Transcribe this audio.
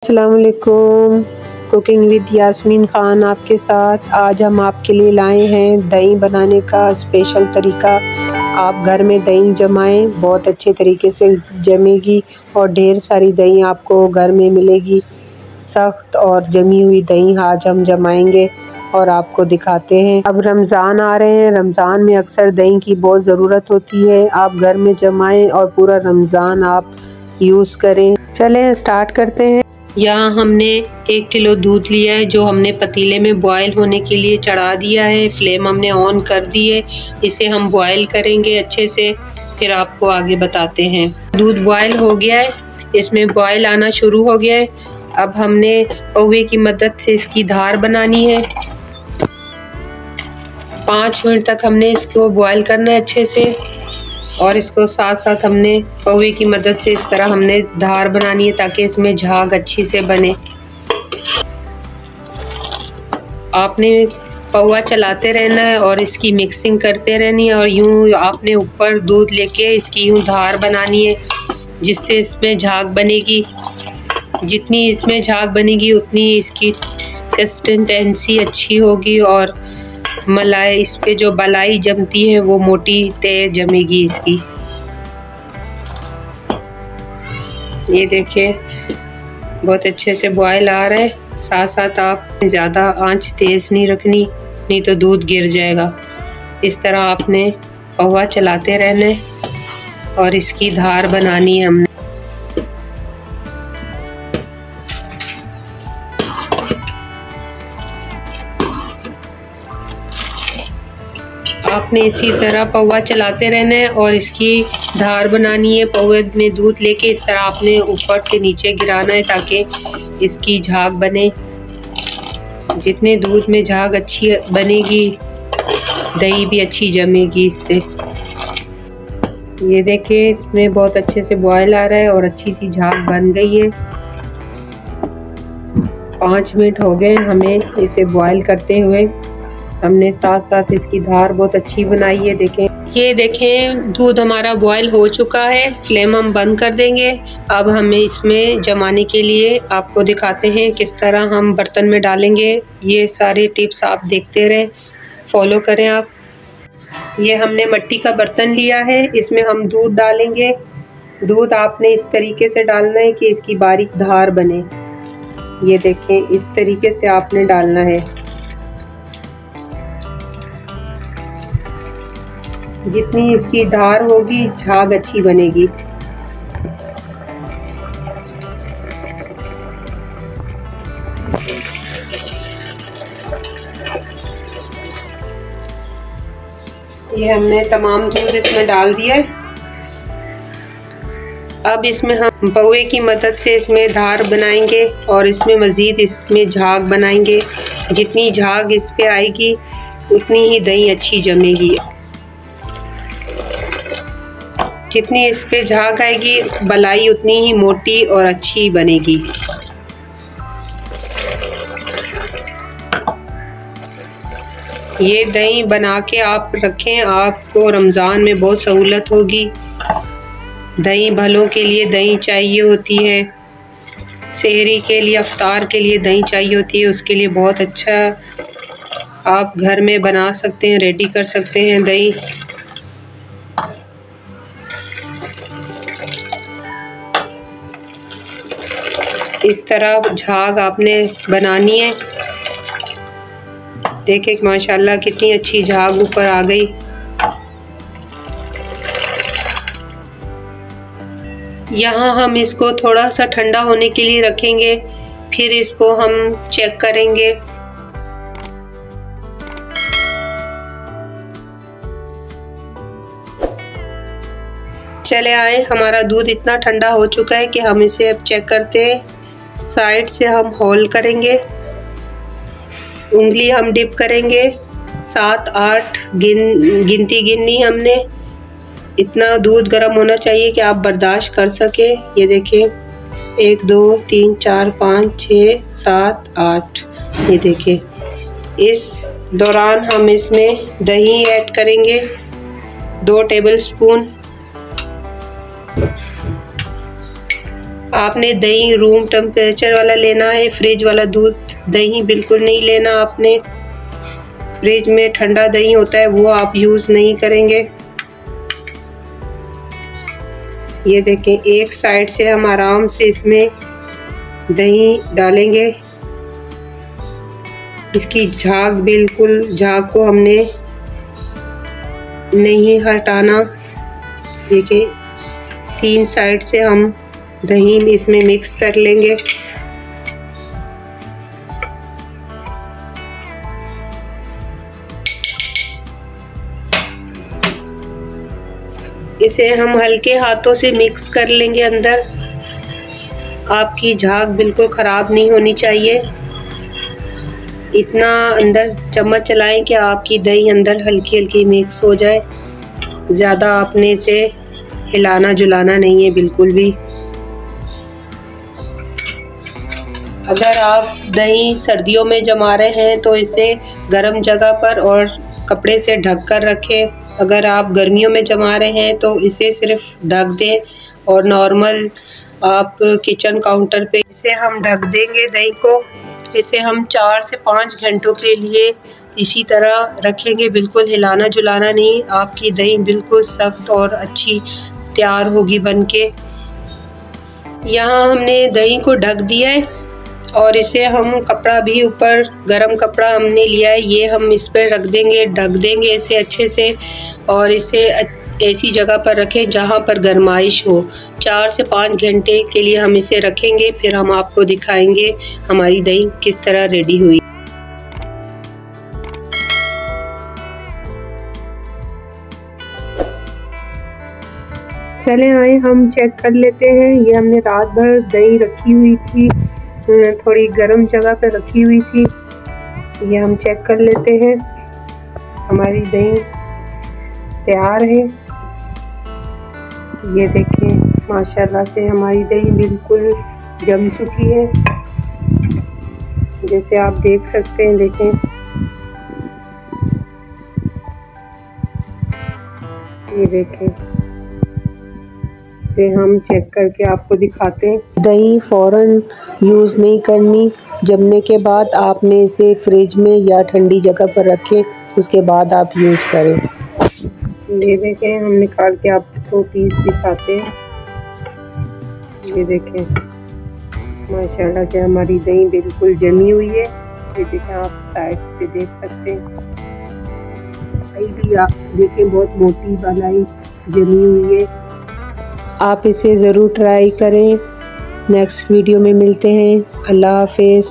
अस्सलाम वालेकुम। Cooking with Yasmin Khan आपके साथ। आज हम आपके लिए लाए हैं दही बनाने का स्पेशल तरीका। आप घर में दही जमाएं, बहुत अच्छे तरीके से जमेगी और ढेर सारी दही आपको घर में मिलेगी। सख्त और जमी हुई दही आज हम जमाएंगे और आपको दिखाते हैं। अब रमज़ान आ रहे हैं, रमज़ान में अक्सर दही की बहुत ज़रूरत होती है। आप घर में जमाएं और पूरा रमज़ान आप यूज़ करें। चलें स्टार्ट करते हैं। यहाँ हमने 1 किलो दूध लिया है जो हमने पतीले में बॉयल होने के लिए चढ़ा दिया है। फ्लेम हमने ऑन कर दी है। इसे हम बॉयल करेंगे अच्छे से, फिर आपको आगे बताते हैं। दूध बॉयल हो गया है, इसमें बॉयल आना शुरू हो गया है। अब हमने पौवे की मदद से इसकी धार बनानी है। 5 मिनट तक हमने इसको बॉयल करना है अच्छे से, और इसको साथ साथ हमने पौवे की मदद से इस तरह हमने धार बनानी है ताकि इसमें झाग अच्छी से बने। आपने पौवा चलाते रहना है और इसकी मिक्सिंग करते रहनी है, और यूं आपने ऊपर दूध लेके इसकी यूं धार बनानी है जिससे इसमें झाग बनेगी। जितनी इसमें झाग बनेगी उतनी इसकी कंसिस्टेंसी अच्छी होगी और मलाई, इस पे जो बलाई जमती है वो मोटी तय जमेगी इसकी। ये देखिए बहुत अच्छे से बॉयल आ रहा है। साथ साथ आप ज़्यादा आंच तेज़ नहीं रखनी, नहीं तो दूध गिर जाएगा। इस तरह आपने पौवा चलाते रहना है और इसकी धार बनानी है हमने। आपने इसी तरह पौवा चलाते रहना है और इसकी धार बनानी है। पौवे में दूध लेके इस तरह आपने ऊपर से नीचे गिराना है ताकि इसकी झाग बने। जितने दूध में झाग अच्छी बनेगी, दही भी अच्छी जमेगी इससे। ये देखिए इसमें बहुत अच्छे से बॉयल आ रहा है और अच्छी सी झाग बन गई है। 5 मिनट हो गए हमें इसे बॉयल करते हुए। हमने साथ साथ इसकी धार बहुत अच्छी बनाई है। ये देखें दूध हमारा बॉयल हो चुका है। फ्लेम हम बंद कर देंगे। अब हमें इसमें जमाने के लिए आपको दिखाते हैं किस तरह हम बर्तन में डालेंगे। ये सारे टिप्स आप देखते रहें, फॉलो करें आप। ये हमने मिट्टी का बर्तन लिया है, इसमें हम दूध डालेंगे। दूध आपने इस तरीके से डालना है कि इसकी बारीक धार बने। ये देखें इस तरीके से आपने डालना है। जितनी इसकी धार होगी झाग अच्छी बनेगी। ये हमने तमाम दूध इसमें डाल दिया है। अब इसमें हम पौवे की मदद से इसमें धार बनाएंगे और इसमें मज़ीद इसमें झाग बनाएंगे। जितनी झाग इस पे आएगी उतनी ही दही अच्छी जमेगी। जितनी इस पे झाग आएगी बलाई उतनी ही मोटी और अच्छी बनेगी। ये दही बना के आप रखें, आपको रमज़ान में बहुत सहूलत होगी। दही भलों के लिए दही चाहिए होती है, सहरी के लिए, अफ्तार के लिए दही चाहिए होती है। उसके लिए बहुत अच्छा आप घर में बना सकते हैं, रेडी कर सकते हैं दही। इस तरह झाग आपने बनानी है। देखें माशाल्लाह कितनी अच्छी झाग ऊपर आ गई। यहाँ हम इसको थोड़ा सा ठंडा होने के लिए रखेंगे, फिर इसको हम चेक करेंगे। चले आए, हमारा दूध इतना ठंडा हो चुका है कि हम इसे अब चेक करते हैं। साइड से हम होल करेंगे, उंगली हम डिप करेंगे। 7-8 गिनती गिननी हमने। इतना दूध गर्म होना चाहिए कि आप बर्दाश्त कर सकें। ये देखें 1 2 3 4 5 6 7 8। ये देखें। इस दौरान हम इसमें दही ऐड करेंगे 2 टेबल स्पून। आपने दही रूम टेम्परेचर वाला लेना है, फ्रिज वाला दूध दही बिल्कुल नहीं लेना आपने। फ्रिज में ठंडा दही होता है वो आप यूज़ नहीं करेंगे। ये देखें, एक साइड से हम आराम से इसमें दही डालेंगे। इसकी झाग को हमने नहीं हटाना। देखिए 3 साइड से हम दही इसमें मिक्स कर लेंगे। इसे हम हल्के हाथों से मिक्स कर लेंगे अंदर। आपकी झाग बिल्कुल ख़राब नहीं होनी चाहिए। इतना अंदर चम्मच चलाएं कि आपकी दही अंदर हल्की हल्की मिक्स हो जाए। ज़्यादा आपने इसे हिलाना जुलाना नहीं है बिल्कुल भी। अगर आप दही सर्दियों में जमा रहे हैं तो इसे गर्म जगह पर और कपड़े से ढक कर रखें। अगर आप गर्मियों में जमा रहे हैं तो इसे सिर्फ ढक दें और नॉर्मल आप किचन काउंटर पे इसे हम ढक देंगे दही को। इसे हम 4 से 5 घंटों के लिए इसी तरह रखेंगे, बिल्कुल हिलाना जुलाना नहीं। आपकी दही बिल्कुल सख्त और अच्छी तैयार होगी बनके। यहाँ हमने दही को ढक दिया है और इसे हम कपड़ा भी ऊपर गरम कपड़ा हमने लिया है, ये हम इस पर रख देंगे, ढक देंगे इसे अच्छे से। और इसे ऐसी जगह पर रखें जहाँ पर गर्माइश हो। 4 से 5 घंटे के लिए हम इसे रखेंगे, फिर हम आपको दिखाएंगे हमारी दही किस तरह रेडी हुई। चले आए हम चेक कर लेते हैं। ये हमने रात भर दही रखी हुई थी, थोड़ी गर्म जगह पर रखी हुई थी। ये हम चेक कर लेते हैं। हमारी दही तैयार है। ये देखें, माशाल्लाह से हमारी दही बिल्कुल जम चुकी है, जैसे आप देख सकते हैं। देखें, ये देखें, इसे हम चेक करके आपको दिखाते हैं। दही फ़ौरन यूज़ नहीं करनी। जमने के बाद आपने इसे फ्रिज में या ठंडी जगह पर रखें, उसके बाद आप यूज़ करें। ये देखें, हम निकाल के आपको पीस दिखाते हैं। ये देखें, माशाल्लाह से हमारी दही बिल्कुल जमी हुई है। ये देखें, आप साइड से देख सकते हैं। भी आप देखें, बहुत मोटी मलाई जमी हुई है। आप इसे ज़रूर ट्राई करें। नेक्स्ट वीडियो में मिलते हैं। अल्लाह हाफ़िज़।